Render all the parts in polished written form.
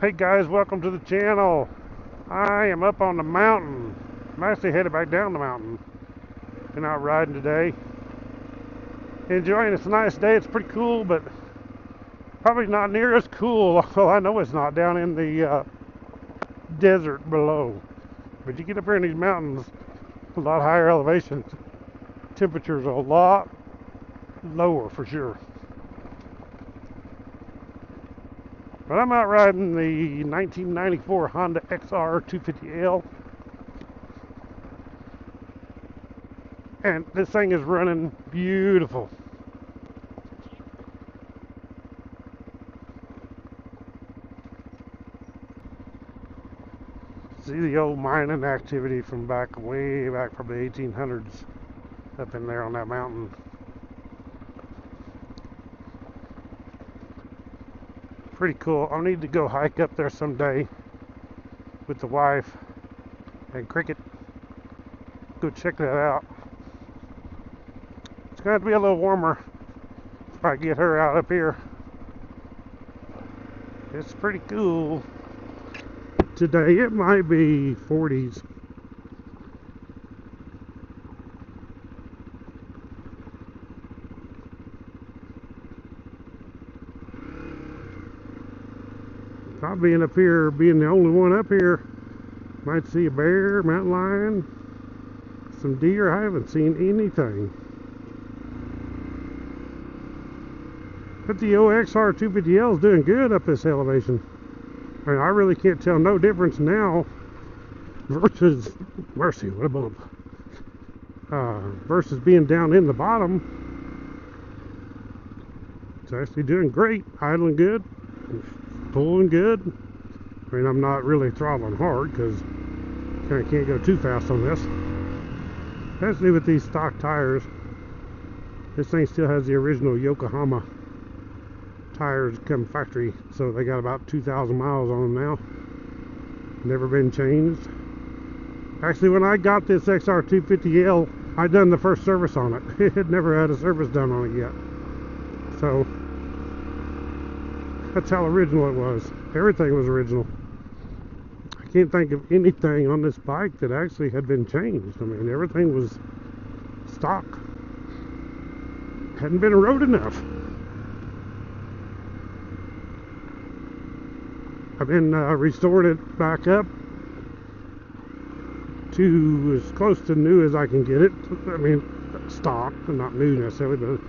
Hey guys, welcome to the channel. I am up on the mountain. I'm actually headed back down the mountain. Been out riding today. Enjoying it's a nice day. It's pretty cool, but probably not near as cool. Well, I know it's not down in the desert below. But you get up here in these mountains, a lot higher elevations. Temperatures are a lot lower for sure. But I'm out riding the 1994 Honda XR250L. And this thing is running beautiful. See the old mining activity from way back from the 1800s up in there on that mountain. Pretty cool. I'll need to go hike up there someday with the wife and Cricket. Go check that out. It's going to be a little warmer if I get her out up here. It's pretty cool. Today it might be 40s. Not being up here, being the only one up here, might see a bear, mountain lion, some deer. I haven't seen anything. But the XR250L is doing good up this elevation. I mean, I really can't tell no difference now versus, mercy, what a bump, versus being down in the bottom. It's actually doing great, idling good, pulling good. I mean, I'm not really throttling hard because kind of can't go too fast on this. Especially with these stock tires. This thing still has the original Yokohama tires come factory, so they got about 2,000 miles on them now. Never been changed. Actually, when I got this XR250L, I done the first service on it. It had never had a service done on it yet. So that's how original it was. Everything was original. I can't think of anything on this bike that actually had been changed. I mean, everything was stock. Hadn't been rode enough. I've been restoring it back up to as close to new as I can get it. I mean, stock, not new necessarily, but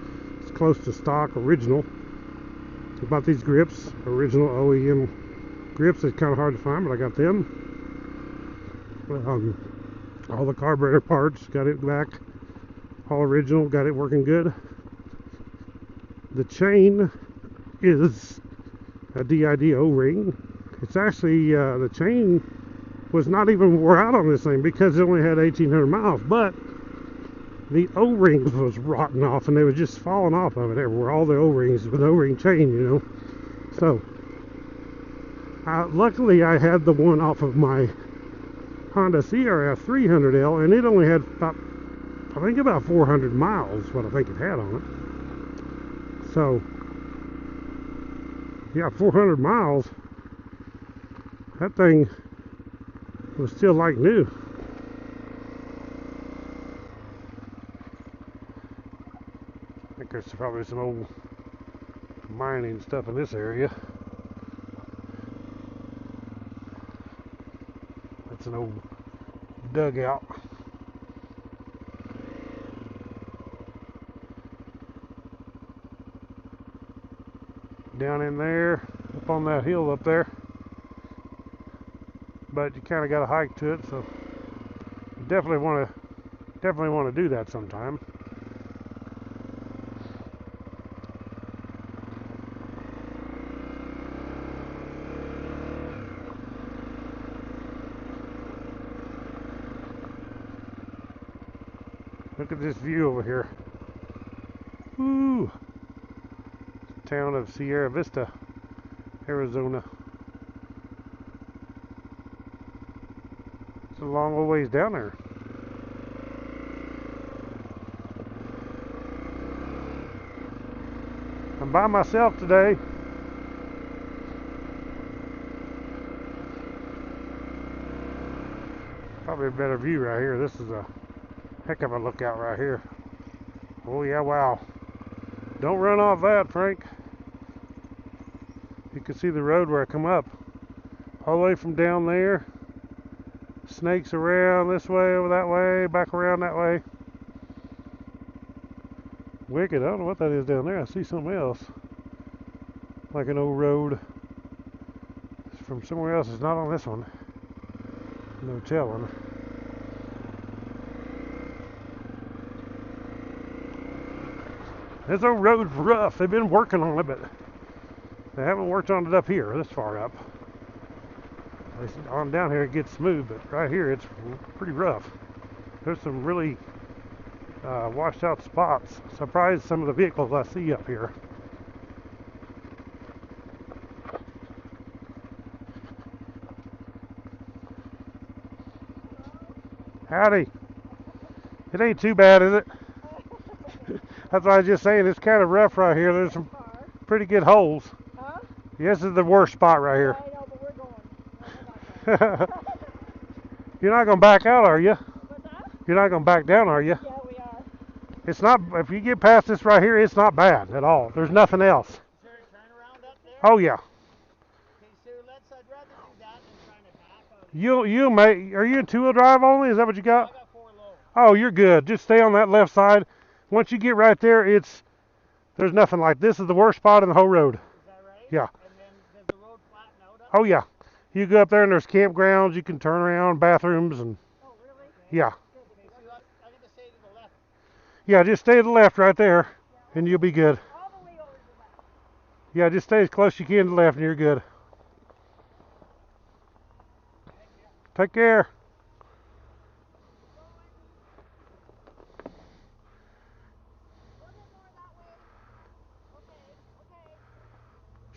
it's close to stock, original. About these grips, original OEM grips. It's kind of hard to find, but I got them. All the carburetor parts, got it back, all original, got it working good. The chain is a DID O-ring. It's actually, the chain was not even wore out on this thing because it only had 1,800 miles, but the O-rings was rotting off and they were just falling off of it everywhere. All the O-rings with O-ring chain, you know. So, luckily I had the one off of my Honda CRF 300L, and it only had about, I think about 400 miles, what I think it had on it. So, yeah, 400 miles. That thing was still like new. I think there's probably some old mining stuff in this area. That's an old dugout. Down in there, up on that hill up there. But you kind of got to hike to it, so you definitely want to do that sometime. Look at this view over here. Woo! Town of Sierra Vista, Arizona. It's a long old ways down there. I'm by myself today. Probably a better view right here. This is a heck of a lookout right here. Oh yeah, wow. Don't run off that, Frank. You can see the road where I come up. All the way from down there. Snakes around this way, over that way, back around that way. Wicked. I don't know what that is down there. I see something else. Like an old road. It's from somewhere else. It's not on this one. No telling. This old road's rough. They've been working on it, but they haven't worked on it up here, this far up. On down here it gets smooth, but right here it's pretty rough. There's some really washed out spots. Surprised some of the vehicles I see up here. Howdy. It ain't too bad, is it? That's what I was just saying. It's kind of rough right here. There's some pretty good holes. Huh? This is the worst spot right here. I know, but we're going. You're not going to back out, are you? What's that? You're not going to back down, are you? Yeah, we are. It's not, if you get past this right here, it's not bad at all. There's nothing else. Is there a turnaround up there? Oh, yeah. Okay, so I'd rather do that than trying to back on. You may, are you a two-wheel drive only? Is that what you got? I got 4 low. Oh, you're good. Just stay on that left side. Once you get right there, there's nothing like this. Is the worst spot in the whole road. Is that right? Yeah. And then does the road flatten out up? Oh, yeah. You go up there and there's campgrounds. You can turn around, bathrooms, and Oh, really? yeah. Okay, so I got to stay to the left. Yeah, just stay to the left right there, and you'll be good. All the way over to the left. Yeah, just stay as close as you can to the left, and you're good. Take care.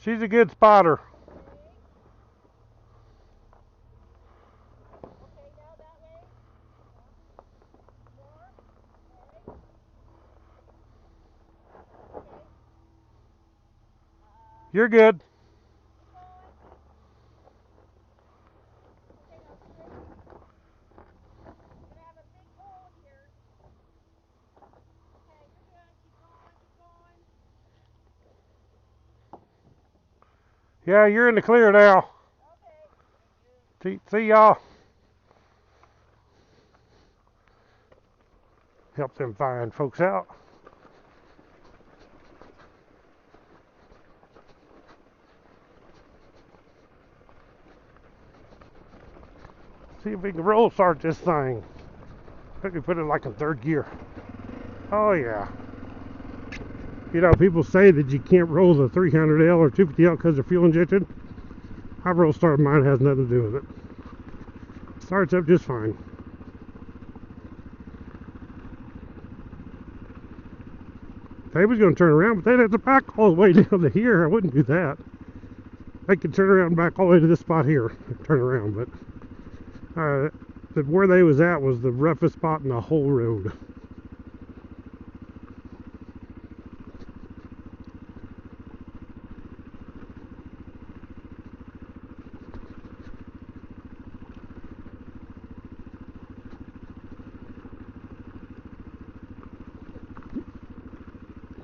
She's a good spotter. You're good. Yeah, you're in the clear now. See y'all. Help them fine folks out. See if we can roll start this thing. I can put it like in third gear. Oh yeah. You know, people say that you can't roll the 300L or 250L because they're fuel injected. I roll start mine, has nothing to do with it. Starts up just fine. They was going to turn around, but they'd have to back all the way down to here. I wouldn't do that. They could turn around and back all the way to this spot here and turn around, but where they was at was the roughest spot in the whole road.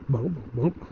Bump, bump.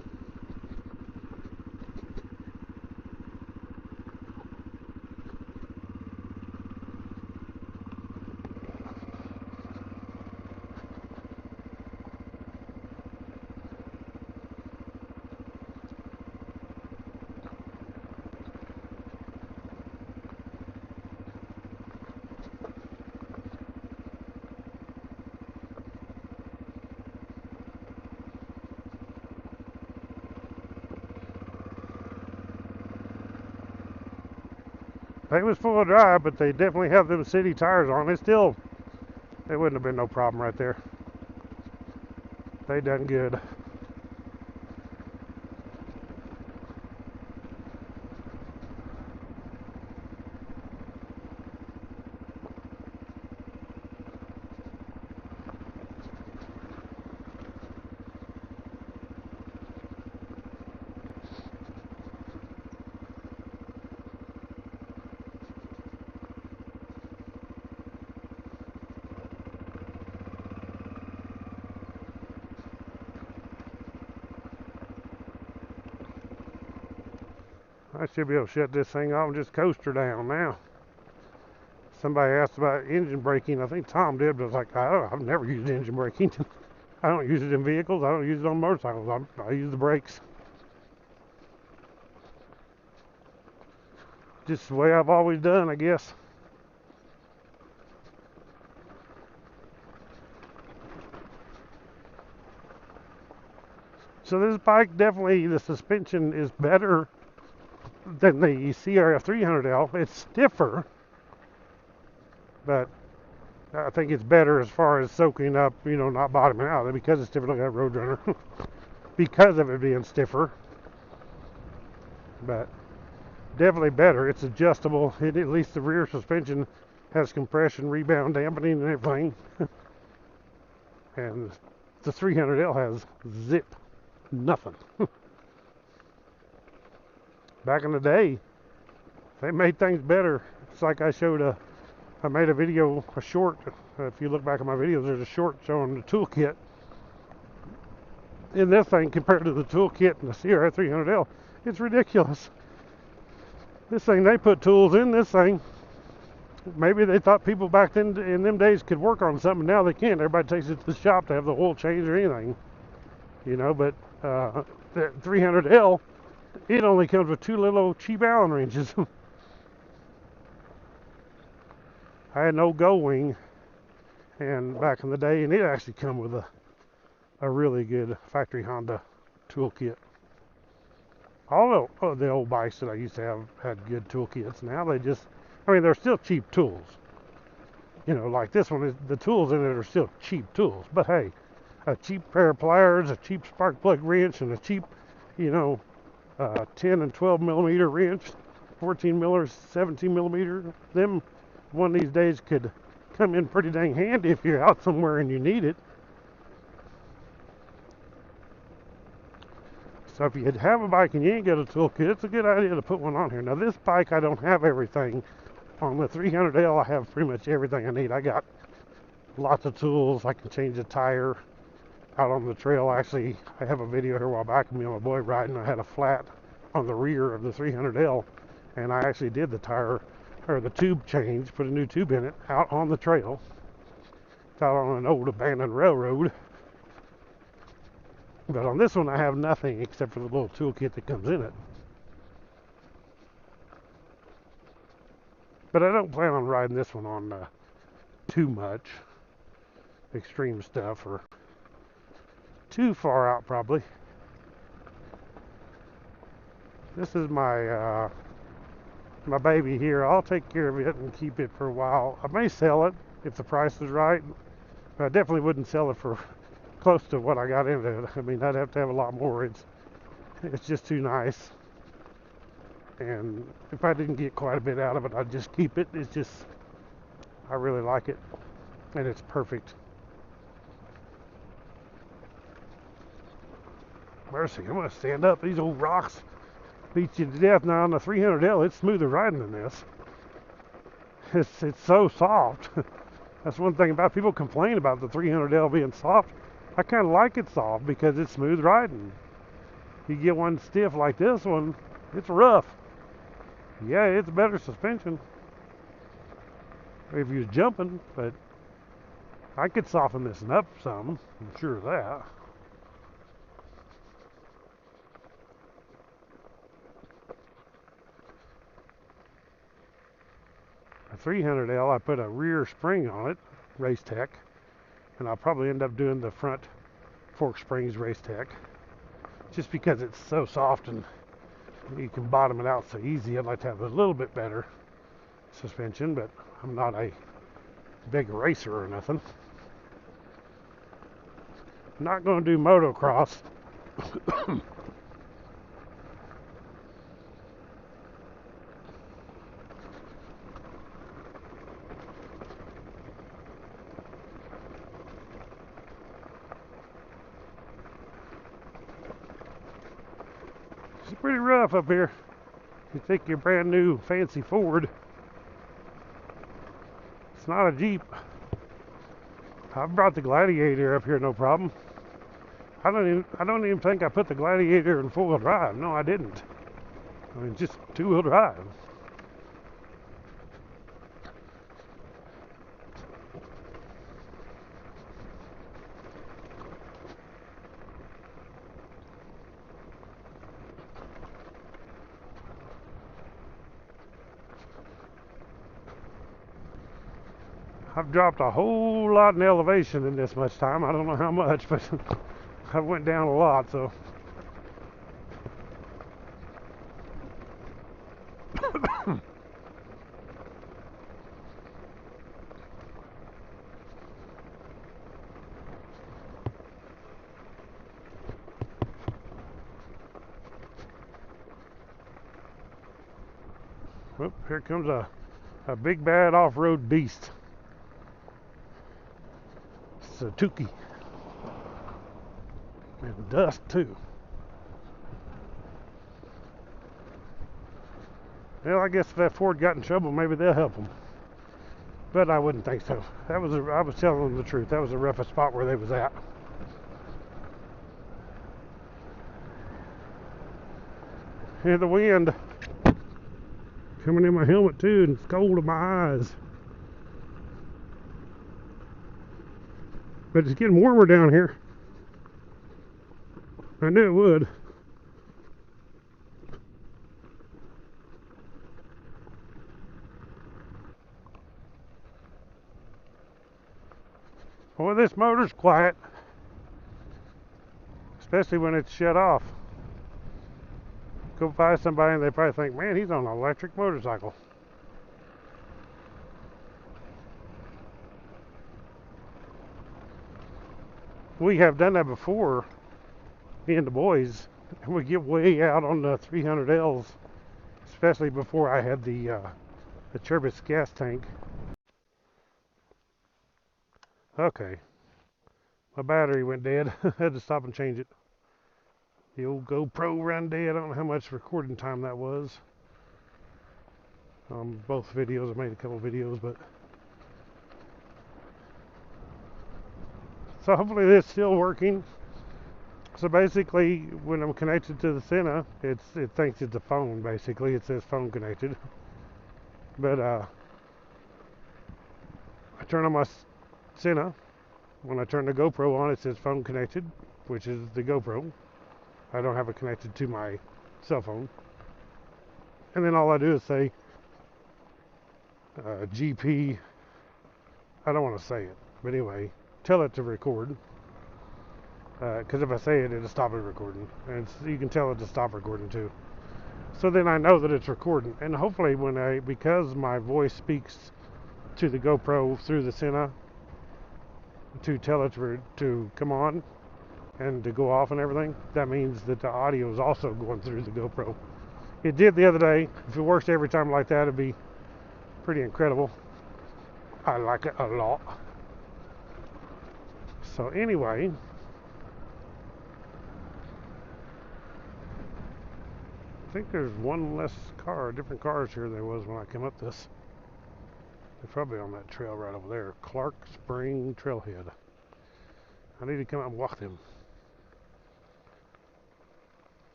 They was full of drive, but they definitely have them city tires on. It wouldn't have been no problem right there. They done good. I should be able to shut this thing off and just coast her down now. Somebody asked about engine braking. I think Tom did, but I was like, I've never used engine braking. I don't use it in vehicles. I don't use it on motorcycles. I use the brakes. Just the way I've always done, I guess. So this bike, definitely the suspension is better than the XR250. It's stiffer, but I think it's better as far as soaking up, you know, not bottoming out. Because it's stiffer, look at that Roadrunner. Because of it being stiffer. But definitely better. It's adjustable. At least the rear suspension has compression, rebound, dampening, and everything. And the 300L has zip. Nothing. Back in the day, they made things better. It's like I showed I made a video, a short. If you look back at my videos, there's a short showing the toolkit. In this thing, compared to the toolkit in the XR300L, it's ridiculous. This thing, they put tools in this thing. Maybe they thought people back then in them days could work on something. Now they can't. Everybody takes it to the shop to have the oil changed or anything. You know, but the 300L, it only comes with 2 little cheap Allen wrenches. I had an old Go Wing, and back in the day, and it actually come with a really good factory Honda toolkit. All of the old bikes that I used to have had good toolkits. Now they just, I mean, they're still cheap tools. You know, like this one, the tools in it are still cheap tools. But hey, a cheap pair of pliers, a cheap spark plug wrench, and a cheap, you know, 10 and 12 millimeter wrench, 14 millers, 17 millimeter. Them one of these days could come in pretty dang handy if you're out somewhere and you need it. So if you have a bike and you ain't got a toolkit, it's a good idea to put one on here. Now this bike, I don't have everything. On the 300L, I have pretty much everything I need. I got lots of tools. I can change a tire out on the trail. Actually, I have a video here a while back of me and my boy riding. I had a flat on the rear of the 300L, and I actually did the tire, or the tube change, put a new tube in it, out on the trail. It's out on an old abandoned railroad. But on this one, I have nothing except for the little toolkit that comes in it. But I don't plan on riding this one on too much extreme stuff, or too far out probably. This is my my baby here. I'll take care of it and keep it for a while. I may sell it if the price is right, but I definitely wouldn't sell it for close to what I got into it. I mean, I'd have to have a lot more. It's just too nice. And if I didn't get quite a bit out of it, I'd just keep it. It's just, I really like it, and it's perfect. Mercy, I'm going to stand up. These old rocks beat you to death. Now on the 300L, it's smoother riding than this. It's so soft. That's one thing about people complain about the 300L being soft. I kind of like it soft because it's smooth riding. You get one stiff like this one, it's rough. Yeah, it's better suspension if you're jumping, but I could soften this up some. I'm sure of that. A 300L, I put a rear spring on it, Race Tech, and I'll probably end up doing the front fork springs Race Tech, just because it's so soft and you can bottom it out so easy. I'd like to have a little bit better suspension, but I'm not a big racer or nothing. I'm not going to do motocross. It's pretty rough up here. You think you're brand new fancy Ford. It's not a Jeep. I've brought the Gladiator up here, no problem. I don't even think I put the Gladiator in 4-wheel drive. No, I didn't. I mean, just two-wheel drive. I've dropped a whole lot in elevation in this much time. I don't know how much, but I went down a lot, so. Whoop, here comes a big bad off-road beast. It's a Tukey. And dust too. Well, I guess if that Ford got in trouble, maybe they'll help them. But I wouldn't think so. I was telling them the truth. That was the roughest spot where they was at. And the wind coming in my helmet too, and it's cold in my eyes. But it's getting warmer down here. I knew it would. Boy, this motor's quiet. Especially when it's shut off. Go by somebody and they probably think, man, he's on an electric motorcycle. We have done that before, me and the boys. We get way out on the 300Ls, especially before I had the Cherbis gas tank. Okay, my battery went dead. I had to stop and change it. The old GoPro ran dead. I don't know how much recording time that was. Both videos, I made a couple videos, but so hopefully this is still working. So basically, when I'm connected to the Senna, it thinks it's a phone. Basically, it says phone connected. But I turn on my Senna. When I turn the GoPro on, it says phone connected, which is the GoPro. I don't have it connected to my cell phone. And then all I do is say GP. I don't want to say it, but anyway, tell it to record. Because if I say it, it'll stop it recording. And you can tell it to stop recording too. So then I know that it's recording. And hopefully because my voice speaks to the GoPro through the Senna to tell it to come on and to go off and everything, that means that the audio is also going through the GoPro. It did the other day. If it works every time like that, it'd be pretty incredible. I like it a lot. So anyway, I think there's one less car, different cars here than there was when I came up this. They're probably on that trail right over there, Clark Spring Trailhead. I need to come out and walk them.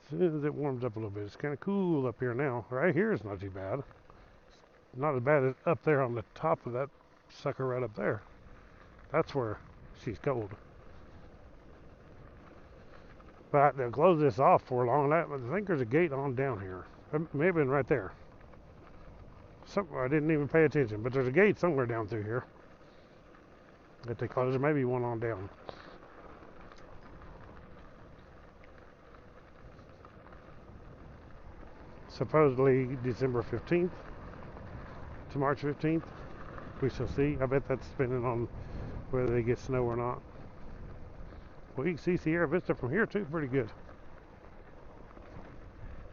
As soon as it warms up a little bit, it's kind of cool up here now. Right here is not too bad. It's not as bad as up there on the top of that sucker right up there. That's where she's cold. But they'll close this off for long. I think there's a gate on down here. It may have been right there. I didn't even pay attention, but there's a gate somewhere down through here that they close. There may be one on down. Supposedly December 15th to March 15th. We shall see. I bet that's depending on whether they get snow or not. Well, you can see Sierra Vista from here too, pretty good.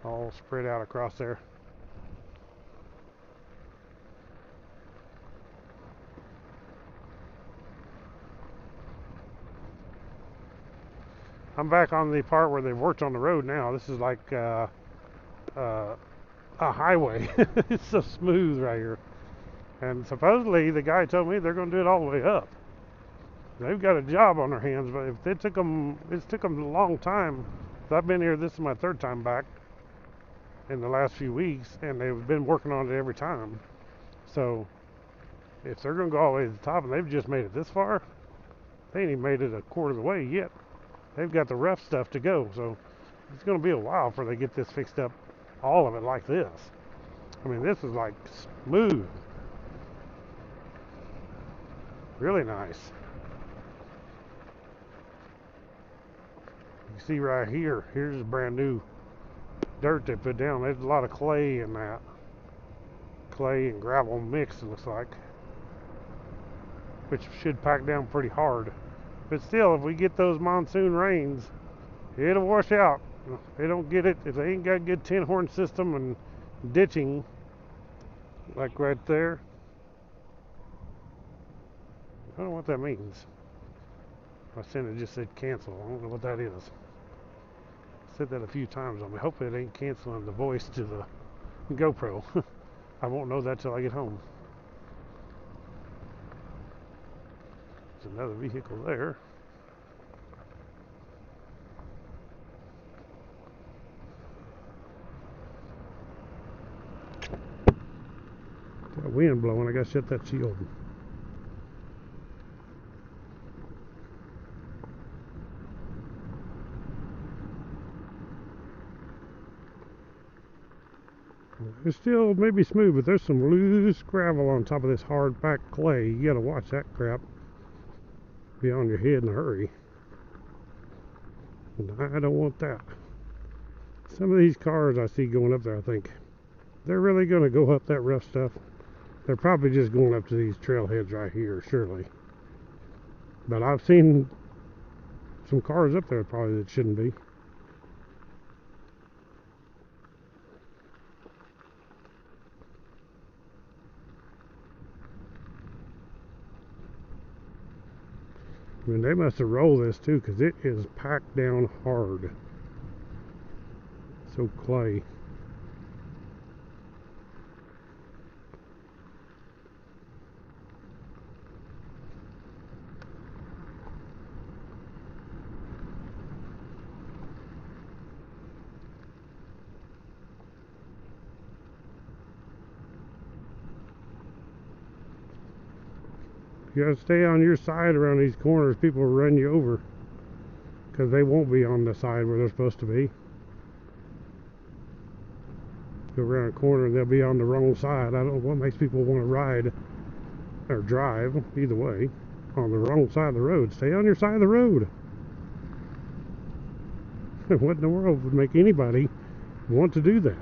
All spread out across there. I'm back on the part where they've worked on the road now. This is like a highway. It's so smooth right here. And supposedly the guy told me they're going to do it all the way up. They've got a job on their hands, but if it's took them a long time. I've been here. This is my third time back. in the last few weeks, and they've been working on it every time. So if they're going to go all the way to the top and they've just made it this far, they ain't even made it a quarter of the way yet. They've got the rough stuff to go, so it's going to be a while before they get this fixed up, all of it like this. I mean, this is like smooth. Really nice. You see right here, here's a brand new dirt they put down. There's a lot of clay in that. Clay and gravel mix, it looks like. Which should pack down pretty hard. But still, if we get those monsoon rains, it'll wash out. If they don't get it, if they ain't got a good 10-horn system and ditching, like right there. I don't know what that means. My center just said cancel. I don't know what that is. I said that a few times on me. Hopefully it ain't canceling the voice to the GoPro. I won't know that till I get home. There's another vehicle there. Got wind blowing. I gotta shut that shield. It's still maybe smooth, but there's some loose gravel on top of this hard packed clay. You gotta watch that crap. Be on your head in a hurry. And I don't want that. Some of these cars I see going up there, I think they're really gonna go up that rough stuff. They're probably just going up to these trailheads right here, surely. But I've seen some cars up there probably that shouldn't be. I mean, they must have rolled this too, because it is packed down hard. So clay. You gotta stay on your side around these corners. People will run you over because they won't be on the side where they're supposed to be. Go around a corner and they'll be on the wrong side. I don't know what makes people want to ride or drive, either way, on the wrong side of the road. Stay on your side of the road. What in the world would make anybody want to do that?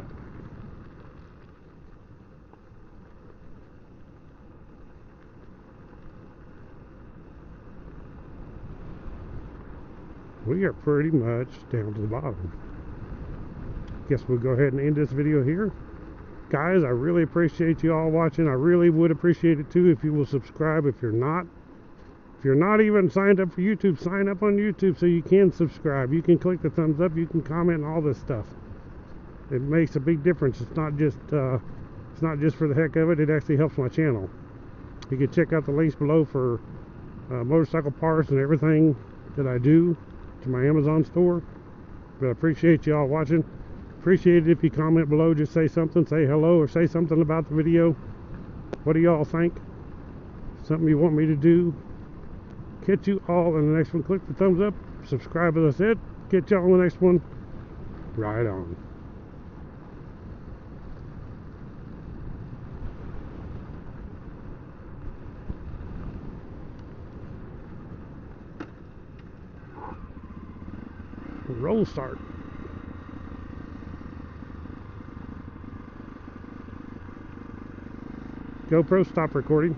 We are pretty much down to the bottom. Guess we'll go ahead and end this video here. Guys, I really appreciate you all watching. I really would appreciate it too if you will subscribe. If you're not even signed up for YouTube, sign up on YouTube so you can subscribe. You can click the thumbs up, you can comment, and all this stuff. It makes a big difference. It's not just for the heck of it. It actually helps my channel. You can check out the links below for motorcycle parts and everything that I do to my Amazon store. But I appreciate you all watching. Appreciate it if you comment below, just say something, say hello, or say something about the video. What do y'all think? Something you want me to do? Catch you all in the next one. Click the thumbs up, subscribe, as I said. Catch y'all in the next one. Right on. Roll start. GoPro, stop recording.